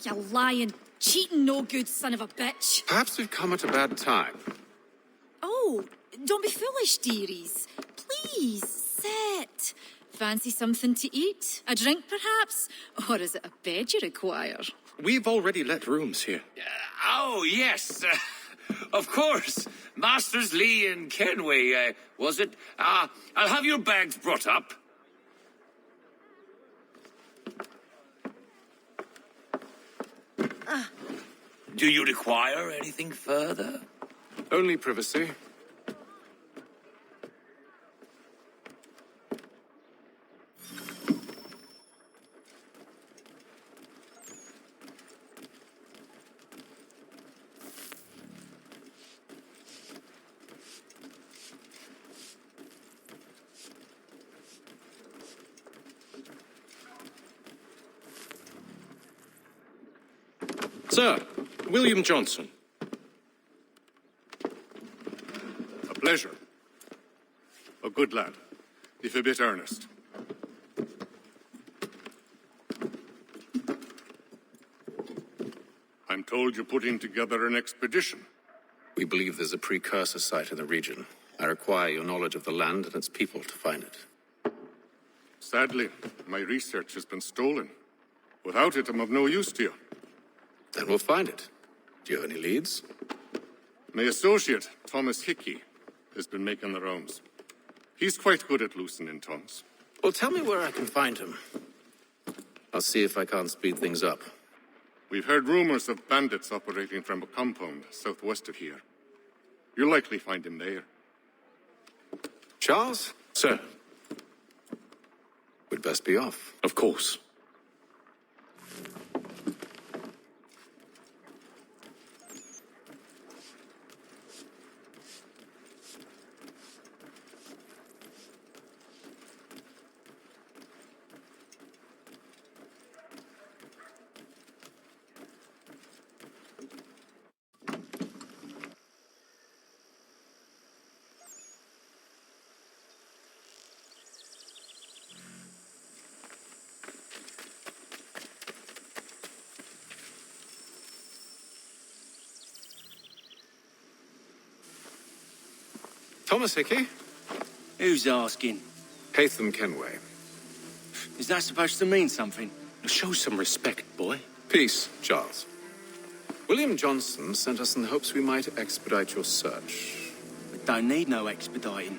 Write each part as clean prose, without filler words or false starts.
You lying, cheating, no good son of a bitch. Perhaps we've come at a bad time. Oh, don't be foolish, dearies. Please, sit. Fancy something to eat? A drink, perhaps? Or is it a bed you require? We've already let rooms here. Oh, yes. Of course. Masters Lee and Kenway, was it? I'll have your bags brought up. Do you require anything further? Only privacy. Sir, William Johnson. A pleasure. A good lad, if a bit earnest. I'm told you're putting together an expedition. We believe there's a precursor site in the region. I require your knowledge of the land and its people to find it. Sadly, my research has been stolen. Without it, I'm of no use to you. Then we'll find it. Do you have any leads? My associate, Thomas Hickey, has been making the rounds. He's quite good at loosening tongues. Well, tell me where I can find him. I'll see if I can't speed things up. We've heard rumors of bandits operating from a compound southwest of here. You'll likely find him there. Charles? Sir, We'd best be off. of course. Thomas Hickey? Who's asking? Haytham Kenway. Is that supposed to mean something? Show some respect, boy. Peace, Charles. William Johnson sent us in the hopes we might expedite your search. We don't need no expediting.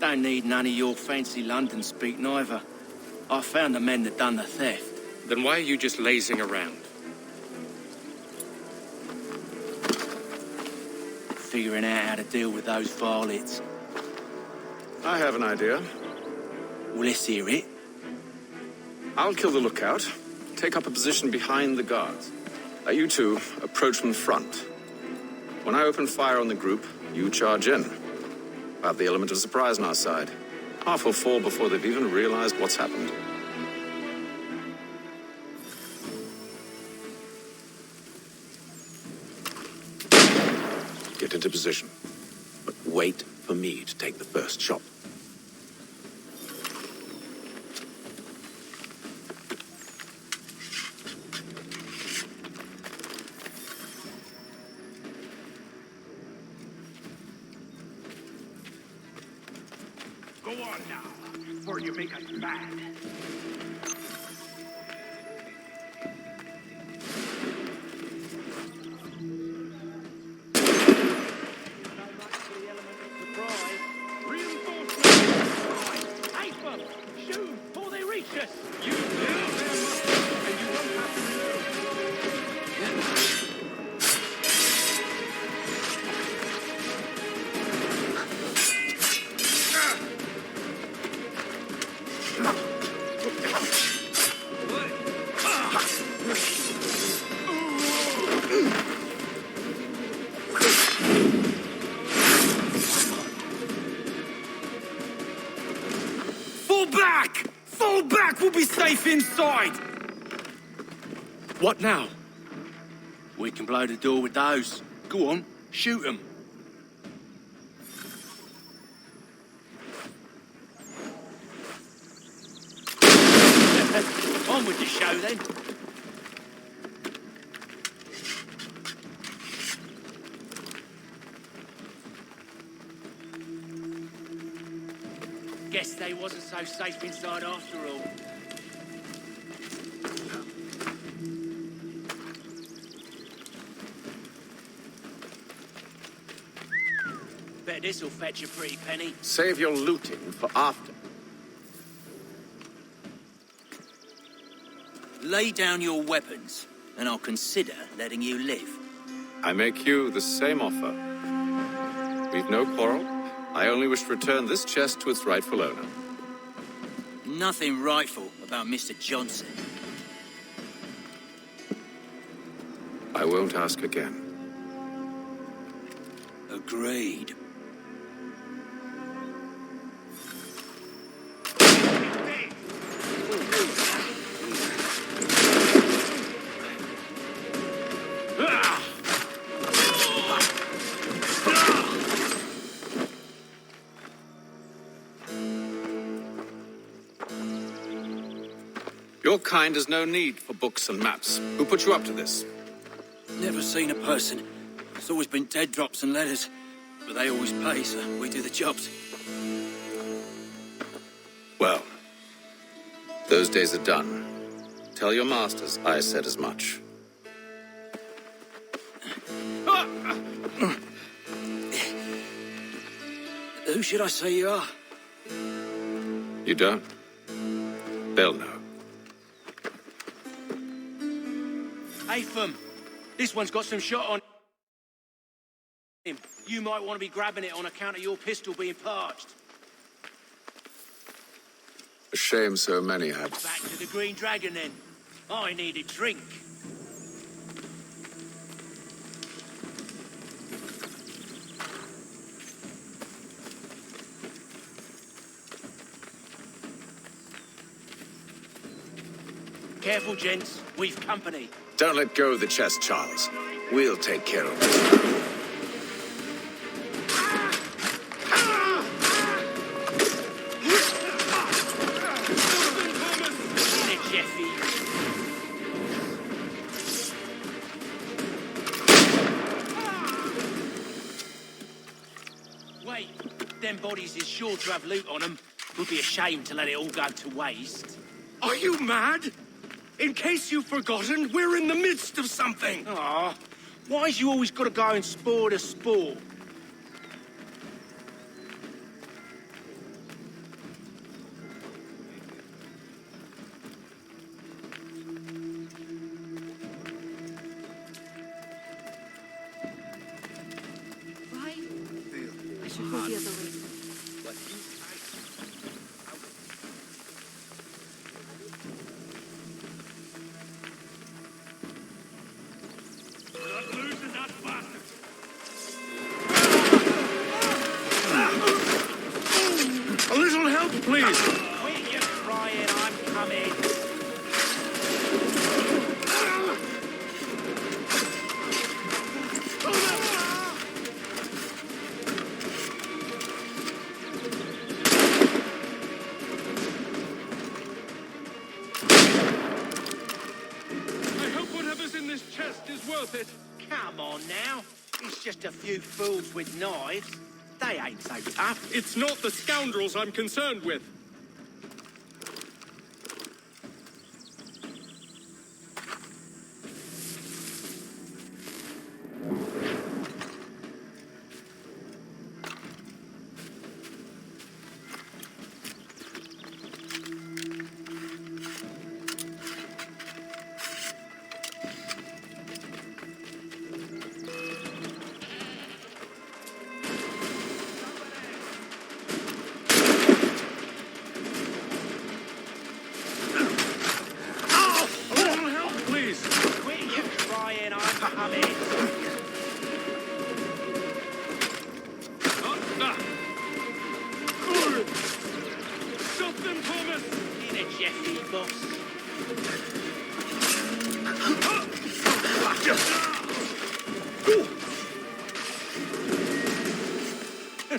Don't need none of your fancy London speak neither. I found the men that done the theft. Then why are you just lazing around? Figuring out how to deal with those varlets. I have an idea. Well, let's hear it. I'll kill the lookout, take up a position behind the guards. You two approach from the front. When I open fire on the group, you charge in. We'll have the element of surprise on our side. Half will fall before they've even realized what's happened. Get into position, but wait for me to take the first shot. Go on now, before you make us mad. Fall back! We'll be safe inside! What now? We can blow the door with those. Go on, shoot them. On with the show then. wasn't so safe inside after all. Bet this'll fetch a pretty penny. Save your looting for after. Lay down your weapons, and I'll consider letting you live. I make you the same offer. We've no quarrel. I only wish to return this chest to its rightful owner. Nothing rightful about Mr. Johnson. I won't ask again. Agreed. Your kind has no need for books and maps. Who put you up to this? Never seen a person. It's always been dead drops and letters. But they always pay, so we do the jobs. Well, those days are done. Tell your masters I said as much. Who should I say you are? You don't? They'll know. Atham, this one's got some shot on him. You might want to be grabbing it on account of your pistol being parched. A shame so many have. Back to the Green Dragon then. I need a drink. Careful, gents. We've company. Don't let go of the chest, Charles. We'll take care of it. Wait, them bodies is sure to have loot on them. Would be a shame to let it all go to waste. Are you mad? In case you've forgotten, we're in the midst of something. Aw, why's you always got to go and spore to spore? Right? I should go the other way. A little help, please. Quit your crying, I'm coming. I hope whatever's in this chest is worth it. Come on now. It's just a few fools with knives. They ain't so tough. It's not the scoundrels I'm concerned with.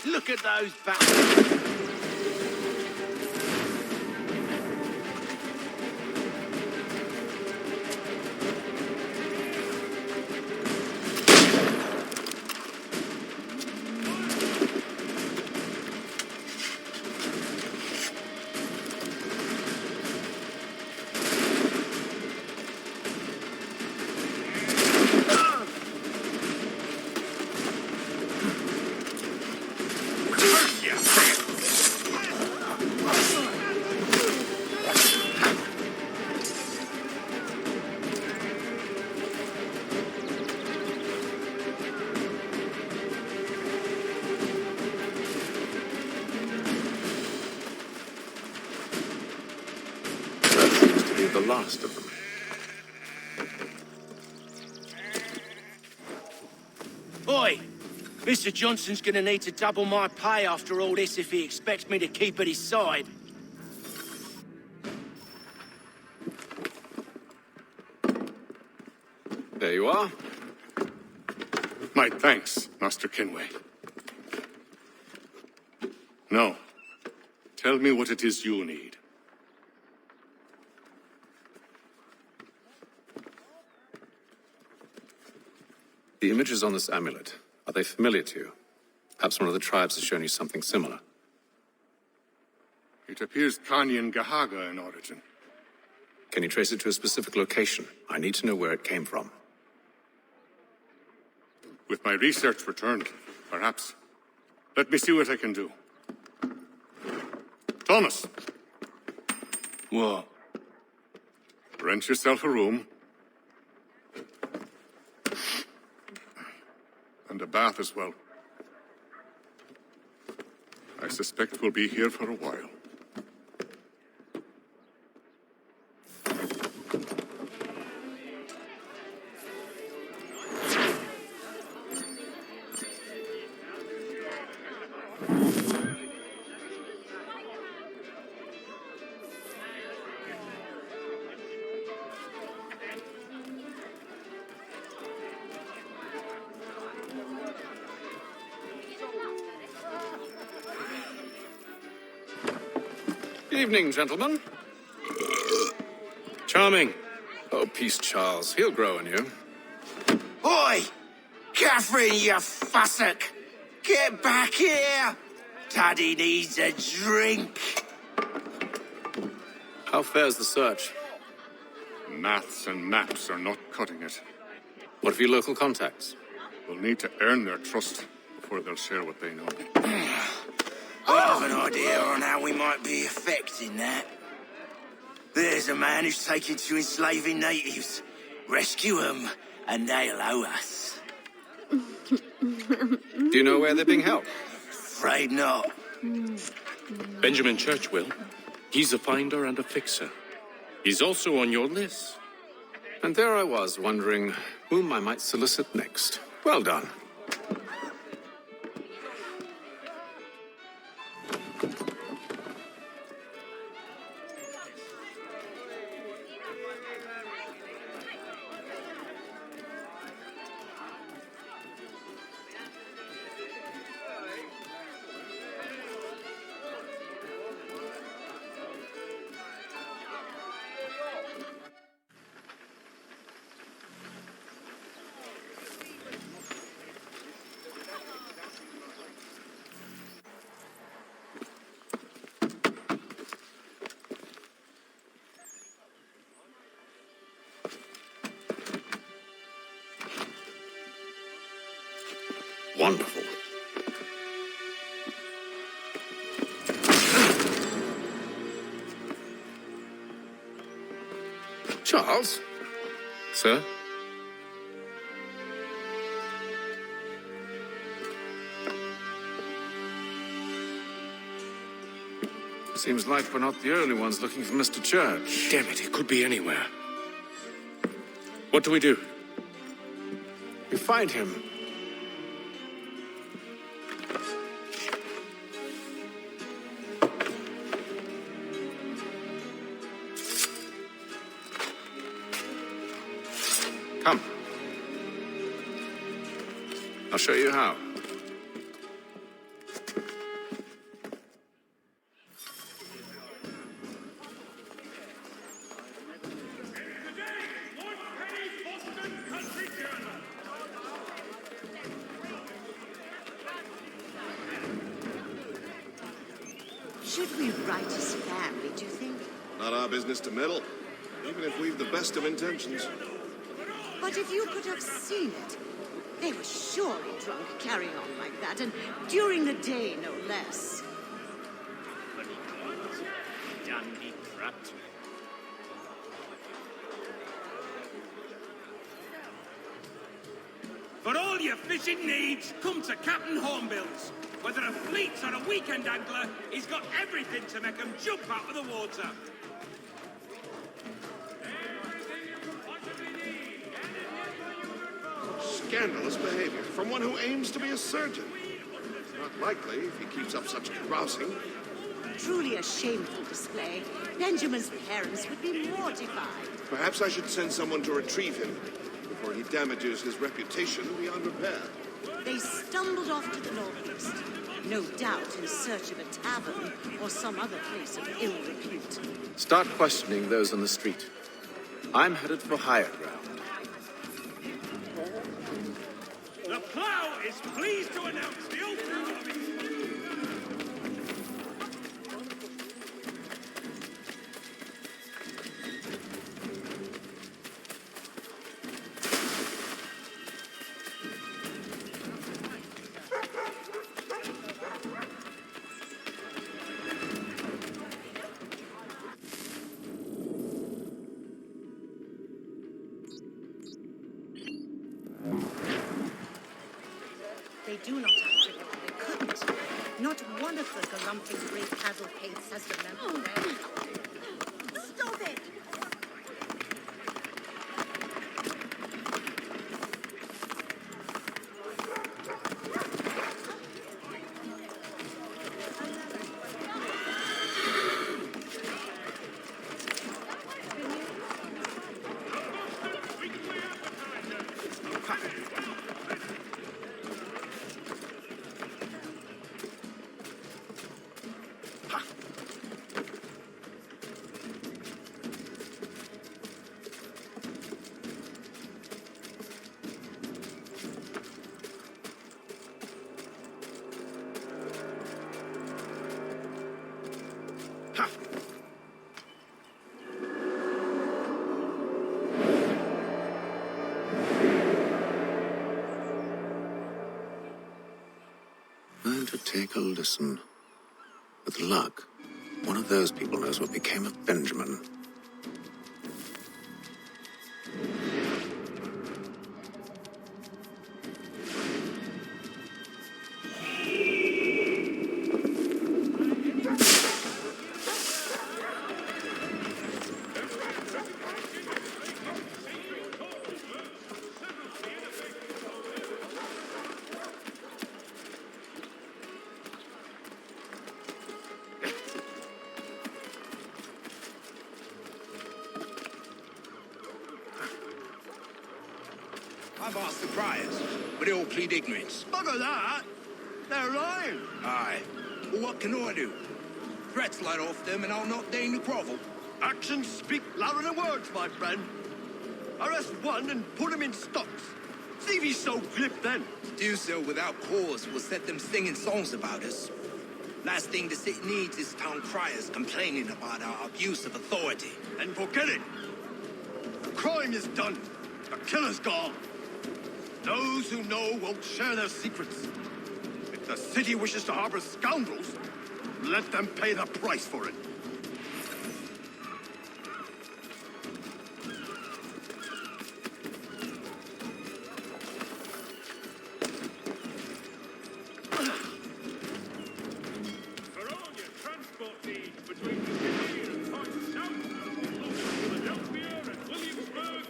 Look at those bastards. the last of them. Oi! Mr. Johnson's gonna need to double my pay after all this if he expects me to keep at his side. There you are. My thanks, Master Kenway. Now, tell me what it is you need. The images on this amulet, are they familiar to you? Perhaps one of the tribes has shown you something similar. It appears Kanyan Gahaga in origin. Can you trace it to a specific location? I need to know where it came from. With my research returned, perhaps. Let me see what I can do. Thomas! What? Rent yourself a room. And a bath as well. I suspect we'll be here for a while. Good evening, gentlemen. Charming. Oh, peace, Charles. He'll grow on you. Oi! Catherine, you fussock! Get back here! Daddy needs a drink! How fares the search? Maths and maps are not cutting it. What of your local contacts? We'll need to earn their trust before they'll share what they know. I have an idea on how we might be affecting that. There's a man who's taken to enslaving natives. Rescue them, and they'll owe us. Do you know where they're being held? Afraid not. Benjamin Churchwill. He's a finder and a fixer. He's also on your list. And there I was, wondering whom I might solicit next. Well done. Wonderful. Charles? Sir? Seems like we're not the only ones looking for Mr. Church. Damn it, it could be anywhere. What do we do? We find him. Come. I'll show you how. Should we write his family, do you think? Not our business to meddle, even if we've the best of intentions. But if you could have seen it, they were surely drunk carrying on like that, and during the day, no less. Dandy brat. For all your fishing needs, come to Captain Hornbill's. Whether a fleet or a weekend angler, he's got everything to make 'em jump out of the water. scandalous behavior from one who aims to be a surgeon. Not likely if he keeps up such carousing. Truly a shameful display. Benjamin's parents would be mortified. Perhaps I should send someone to retrieve him before he damages his reputation beyond repair. They stumbled off to the northeast, no doubt in search of a tavern or some other place of ill repute. Start questioning those on the street. I'm headed for higher ground. The plough is pleased to announce the opening of it. They do not have to know. They couldn't. Not one of the galumphing great cavalcades has remembered them. Stop it! Learn to take a listen. With luck, one of those people knows what became of Benjamin. I've asked the criers, but they all plead ignorance. Bugger that! They're lying. Aye. Well, what can I do? Threats light off them and I'll not deign to grovel. Actions speak louder than words, my friend. Arrest one and put him in stocks. See if he's so glib then. To do so without cause will set them singing songs about us. Last thing the city needs is town criers complaining about our abuse of authority. And forget it. The crime is done. The killer's gone. Those who know won't share their secrets. If the city wishes to harbor scoundrels, let them pay the price for it. For all your transport needs between the city and points south, Philadelphia and Williamsburg,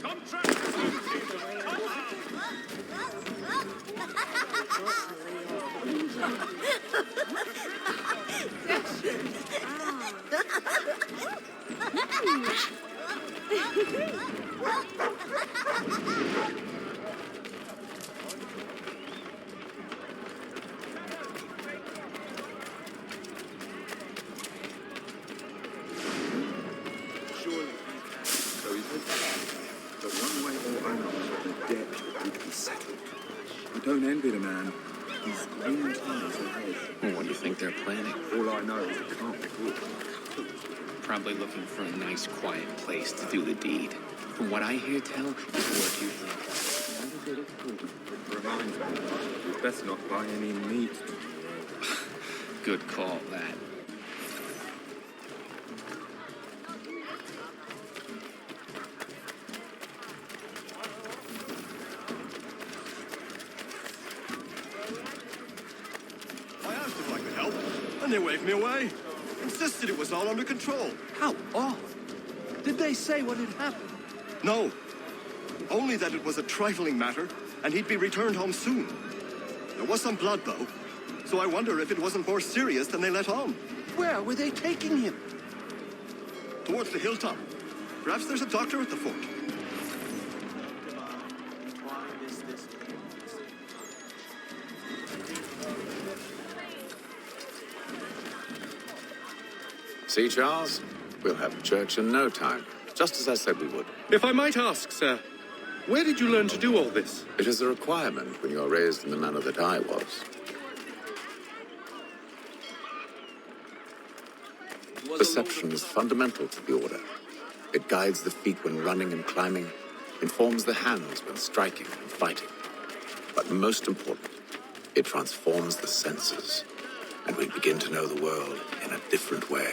contract Surely. So is it? But one way or another, the debt would be settled. I don't envy the man. He's green times ahead. Well, what do you think they're planning? All I know is it can't be good. Probably looking for a nice, quiet place to do the deed. From what I hear tell, it's worth you. It reminds me, we'd best not buy any meat. Good call, that. I asked if I could help, and they waved me away. Insisted it was all under control. How odd. Did they say what had happened? No. Only that it was a trifling matter, and he'd be returned home soon. There was some blood, though, so I wonder if it wasn't more serious than they let on. Where were they taking him? Towards the hilltop. Perhaps there's a doctor at the fort. See, Charles? We'll have church in no time, just as I said we would. If I might ask, sir, where did you learn to do all this? It is a requirement when you are raised in the manner that I was. Perception is fundamental to the order. It guides the feet when running and climbing, informs the hands when striking and fighting. But most important, it transforms the senses, and we begin to know the world in a different way.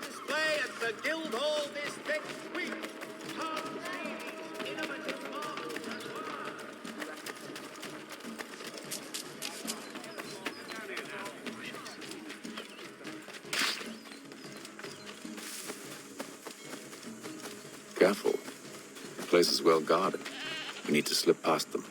Display at the Guildhall this next week. Careful. The place is well guarded. We need to slip past them.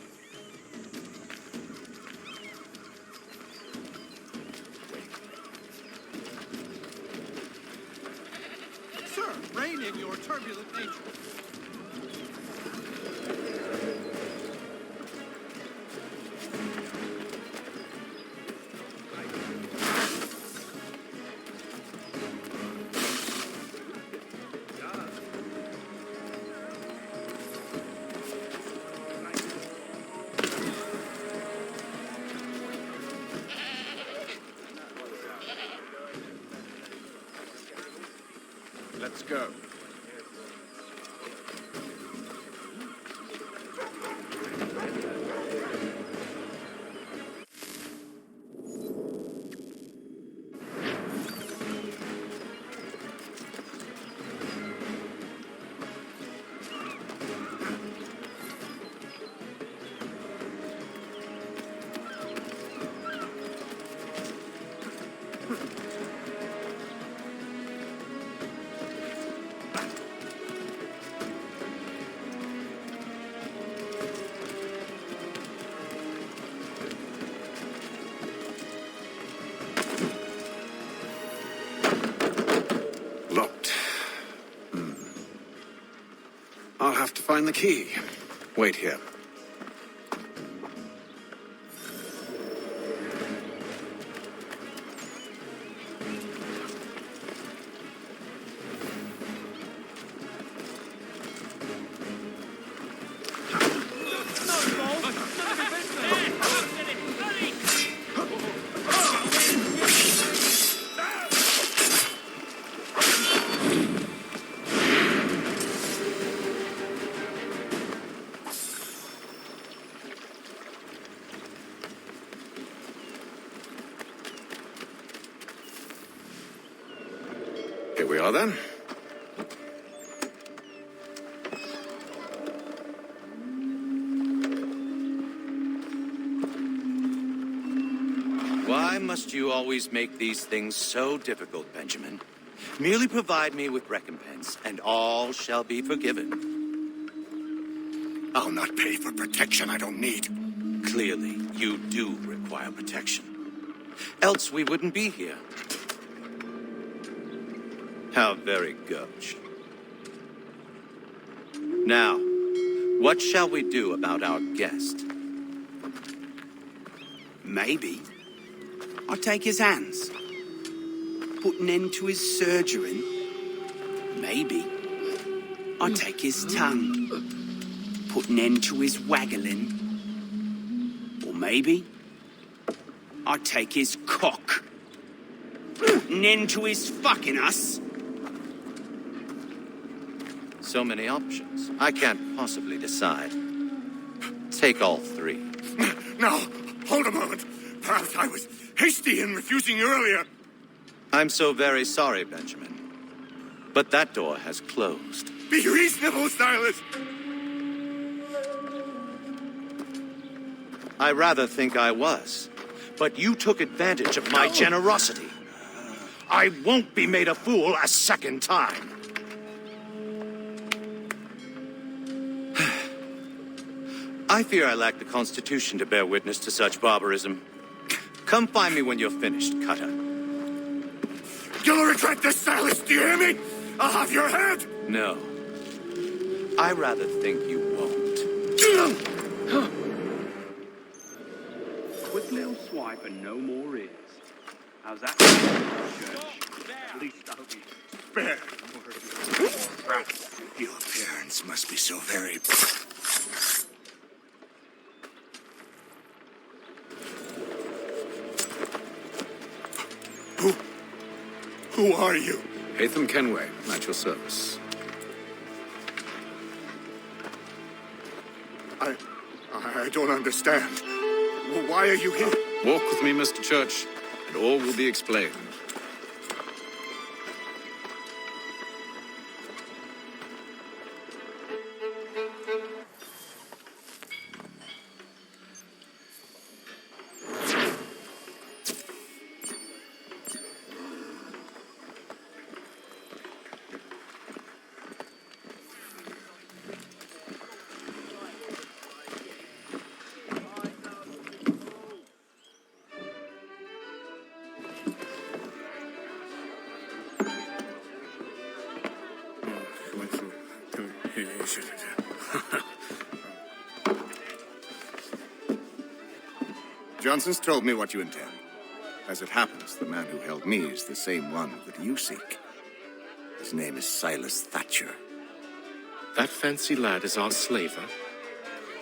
Sir, rein in your turbulent nature. Let's go. Locked. I'll have to find the key. Wait here. Here we are then. Why must you always make these things so difficult, Benjamin? Merely provide me with recompense, and all shall be forgiven. I'll not pay for protection I don't need. Clearly, you do require protection. Else we wouldn't be here. How very gauche. Now, what shall we do about our guest? Maybe I'll take his hands, put an end to his surgering. Maybe I'll take his tongue, put an end to his waggling. Or maybe I'll take his cock, put an end to his fucking us. So many options. I can't possibly decide. Take all three. Now, hold a moment. Perhaps I was hasty in refusing you earlier. I'm so very sorry, Benjamin. But that door has closed. Be reasonable, Silas. I rather think I was. But you took advantage of my generosity. I won't be made a fool a second time. I fear I lack the constitution to bear witness to such barbarism. Come find me when you're finished, Cutter. You'll regret this, Silas, do you hear me? I'll have your head! No. I rather think you won't. Quick little swipe and no more is. How's that? At least I hope you spare. Your appearance must be so very... Who are you? Hatham Kenway, at your service. I don't understand. Why are you here? Walk with me, Mr. Church, and all will be explained. Johnson's told me what you intend. As it happens, the man who held me is the same one that you seek. His name is Silas Thatcher. That fancy lad is our slaver?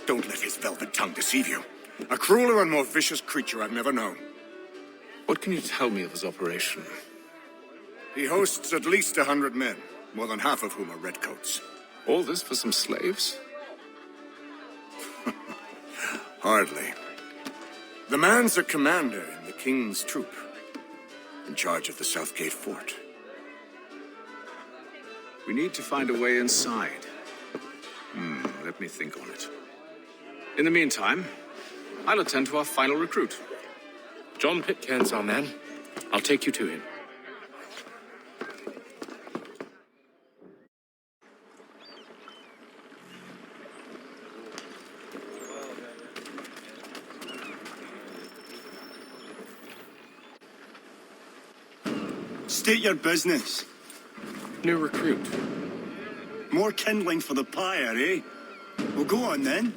Don't let his velvet tongue deceive you. A crueler and more vicious creature I've never known. What can you tell me of his operation? He hosts at least 100 men, more than half of whom are redcoats. All this for some slaves? Hardly. The man's a commander in the king's troop, in charge of the Southgate fort. We need to find a way inside. Let me think on it. In the meantime, I'll attend to our final recruit. John Pitcairn's our man. I'll take you to him. State your business. New recruit. More kindling for the pyre, eh? Well, go on then.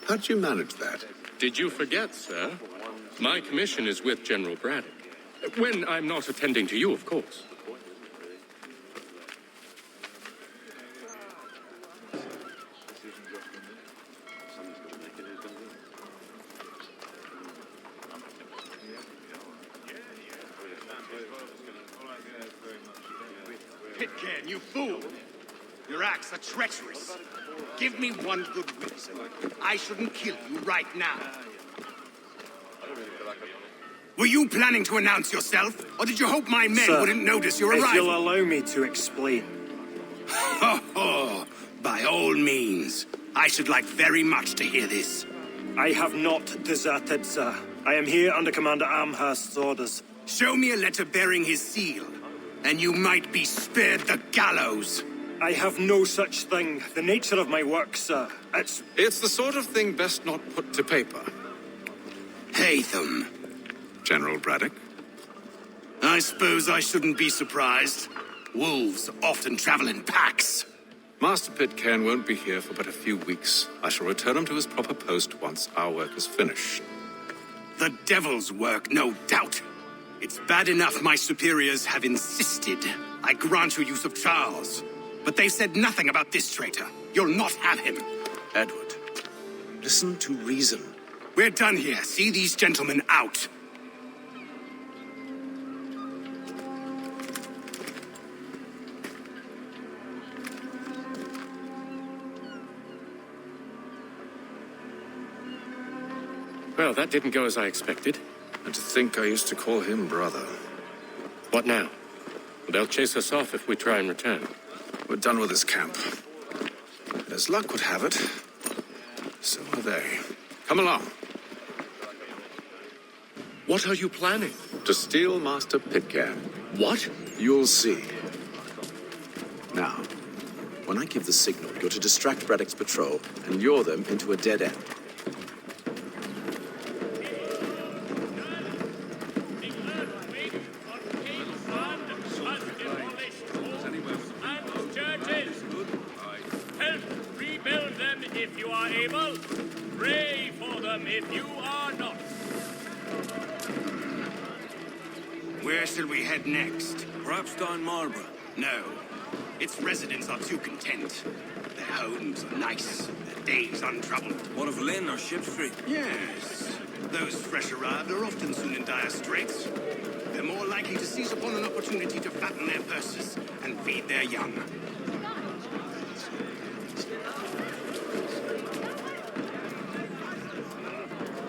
How'd you manage that? Did you forget, sir? My commission is with General Braddock. When I'm not attending to you, of course. Pitcairn, you fool! Your acts are treacherous. Give me one good reason. I shouldn't kill you right now. Were you planning to announce yourself, or did you hope my men wouldn't notice your arrival? If you'll allow me to explain. Oh, by all means. I should like very much to hear this. I have not deserted, sir. I am here under Commander Amherst's orders. Show me a letter bearing his seal, and you might be spared the gallows. I have no such thing. The nature of my work, sir, It's the sort of thing best not put to paper. Hatham. General Braddock? I suppose I shouldn't be surprised. Wolves often travel in packs. Master Pitcairn won't be here for but a few weeks. I shall return him to his proper post once our work is finished. The devil's work, no doubt. It's bad enough my superiors have insisted I grant you use of Charles. But they've said nothing about this traitor. You'll not have him. Edward, listen to reason. We're done here. See these gentlemen out. Well, that didn't go as I expected. And to think I used to call him brother. What now? They'll chase us off if we try and return. We're done with this camp. And as luck would have it, so are they. Come along. What are you planning? To steal Master Pitcairn. What? You'll see. Now, When I give the signal, you're to distract Braddock's patrol and lure them into a dead end. Help rebuild them if you are able. Pray for them if you are not. Where shall we head next? Perhaps down Marlborough. No. Its residents are too content. Their homes are nice, their days untroubled. What of Lynn or Ship Street? Yes. Those fresh arrived are often soon in dire straits. They're more likely to seize upon an opportunity to fatten their purses and feed their young.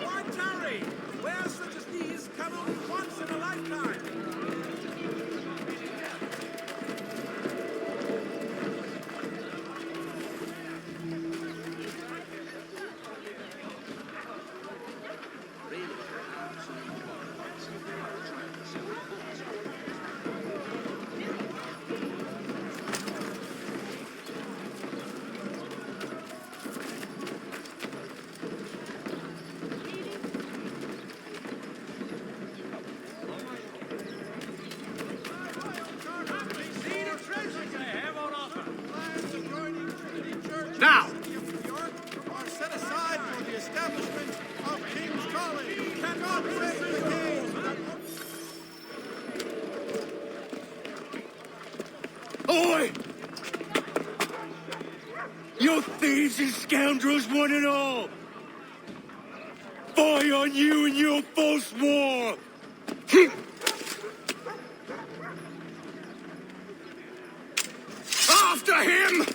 Why tarry? Where such as these come only once in a lifetime. Now! Are set aside for the establishment of King's College. Cannot break the game. Oi! You thieves and scoundrels, one and all! Fie on you and your false war! After him!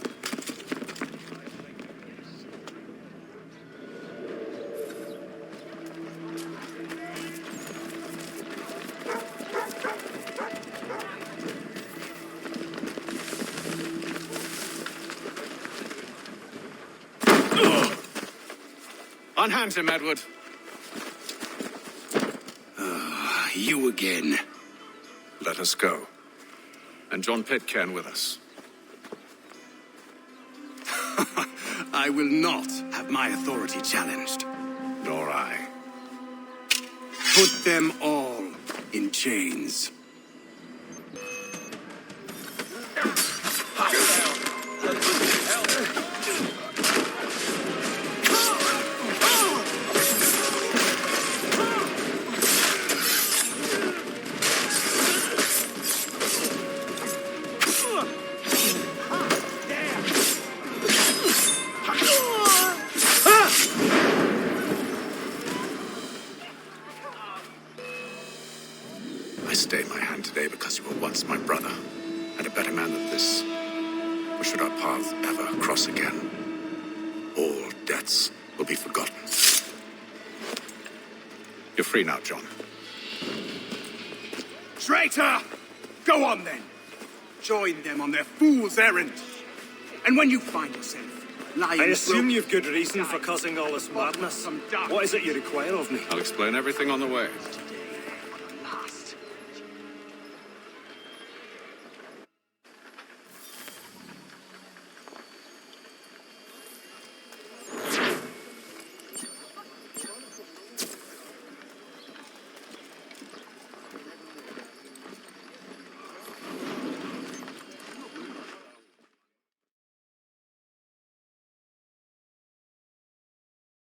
Unhand him, Edward. You again. Let us go. And John Pitcairn with us. I will not have my authority challenged. Nor I. Put them all in chains. I stay my hand today because you were once my brother, and a better man than this. Or should our paths ever cross again, all debts will be forgotten. You're free now, John. Traitor! Go on then. Join them on their fool's errand. And when you find yourself lying... I assume you've good reason for causing all this madness. What is it you require of me? I'll explain everything on the way.